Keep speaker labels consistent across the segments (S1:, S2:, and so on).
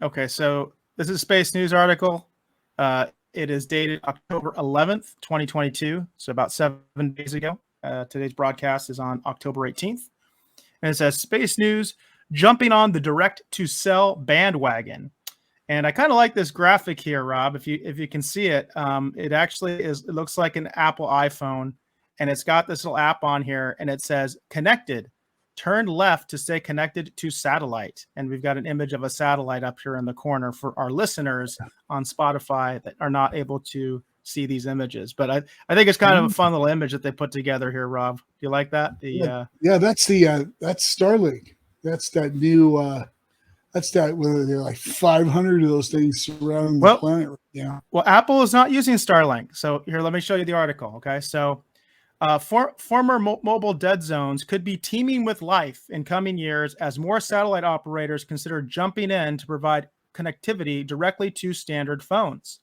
S1: Okay, so this is a Space News article. It is dated October 11th, 2022, so about 7 days ago. Today's broadcast is on October 18th. And it says Space News jumping on the direct-to-cell bandwagon. And I kind of like this graphic here, Rob. If you can see it, it actually is. It looks like an Apple iPhone, and it's got this little app on here, and it says "Connected." Turn left to stay connected to satellite. And we've got an image of a satellite up here in the corner for our listeners on Spotify that are not able to see these images. But I think it's kind of a fun little image that they put together here, Rob. Do you like that?
S2: Yeah, that's Starlink. That's that new that's that whether they're like 500 of those things surrounding the planet right now.
S1: Well, Apple is not using Starlink. So here, let me show you the article. Okay. So former mobile dead zones could be teeming with life in coming years as more satellite operators consider jumping in to provide connectivity directly to standard phones.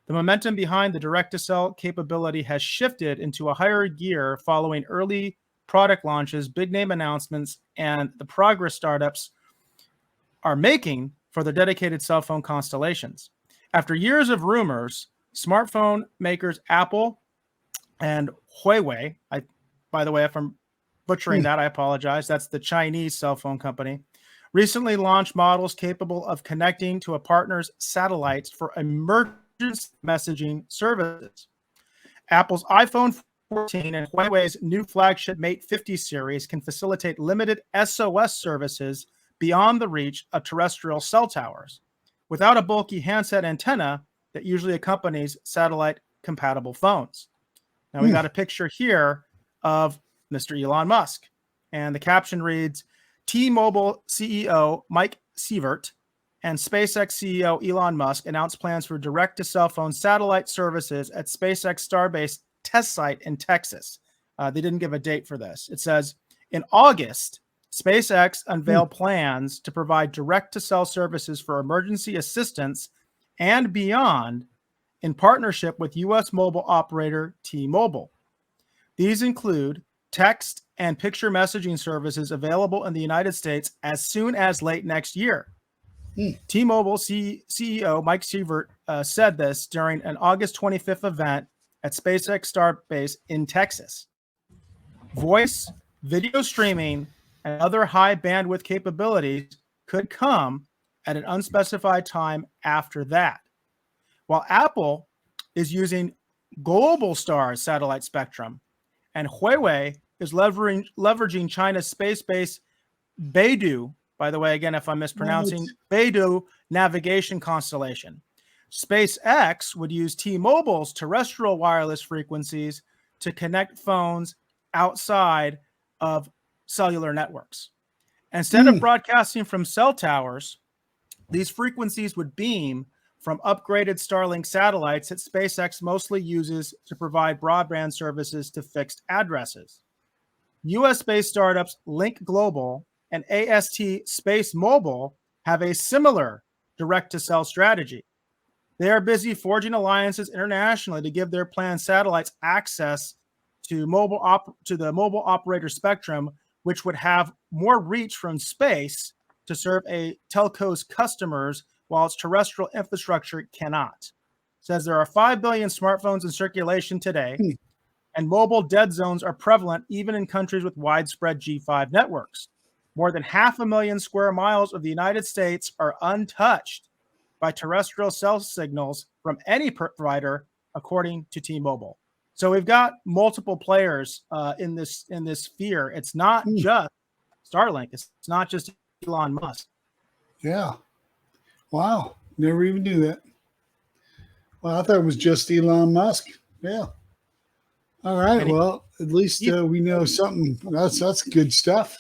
S1: The momentum behind the direct-to-cell capability has shifted into a higher gear following early product launches, big name announcements, and the progress startups are making for their dedicated cell phone constellations. After years of rumors, smartphone makers Apple and Huawei, by the way, if I'm butchering that, I apologize. That's the Chinese cell phone company. Recently launched models capable of connecting to a partner's satellites for emergency messaging services. Apple's iPhone 14 and Huawei's new flagship Mate 50 series can facilitate limited SOS services beyond the reach of terrestrial cell towers, without a bulky handset antenna that usually accompanies satellite-compatible phones. Now, we got a picture here of Mr. Elon Musk, and the caption reads, T-Mobile CEO Mike Sievert and SpaceX CEO Elon Musk announced plans for direct-to-cell phone satellite services at SpaceX Starbase test site in Texas. They didn't give a date for this. It says, in August, SpaceX unveiled plans to provide direct-to-cell services for emergency assistance and beyond in partnership with U.S. mobile operator T-Mobile. These include text and picture messaging services available in the United States as soon as late next year. T-Mobile CEO Mike Sievert said this during an August 25th event at SpaceX Starbase in Texas. Voice, video streaming, and other high bandwidth capabilities could come at an unspecified time after that. While Apple is using Globalstar's satellite spectrum, and Huawei is leveraging China's space-based Beidou, by the way, again, if I'm mispronouncing, Beidou navigation constellation. SpaceX would use T-Mobile's terrestrial wireless frequencies to connect phones outside of cellular networks. Instead of broadcasting from cell towers, these frequencies would beam from upgraded Starlink satellites that SpaceX mostly uses to provide broadband services to fixed addresses. US-based startups Link Global and AST Space Mobile have a similar direct-to-cell strategy. They are busy forging alliances internationally to give their planned satellites access to the mobile operator spectrum, which would have more reach from space to serve a telco's customers while its terrestrial infrastructure cannot. It says there are 5 billion smartphones in circulation today, and mobile dead zones are prevalent even in countries with widespread G5 networks. More than 500,000 square miles of the United States are untouched by terrestrial cell signals from any provider, according to T-Mobile. So we've got multiple players in this sphere. It's not just Starlink. It's not just Elon Musk.
S2: Yeah. Wow. Never even knew that. Well, I thought it was just Elon Musk. Yeah. All right. Well, at least we know something. That's good stuff.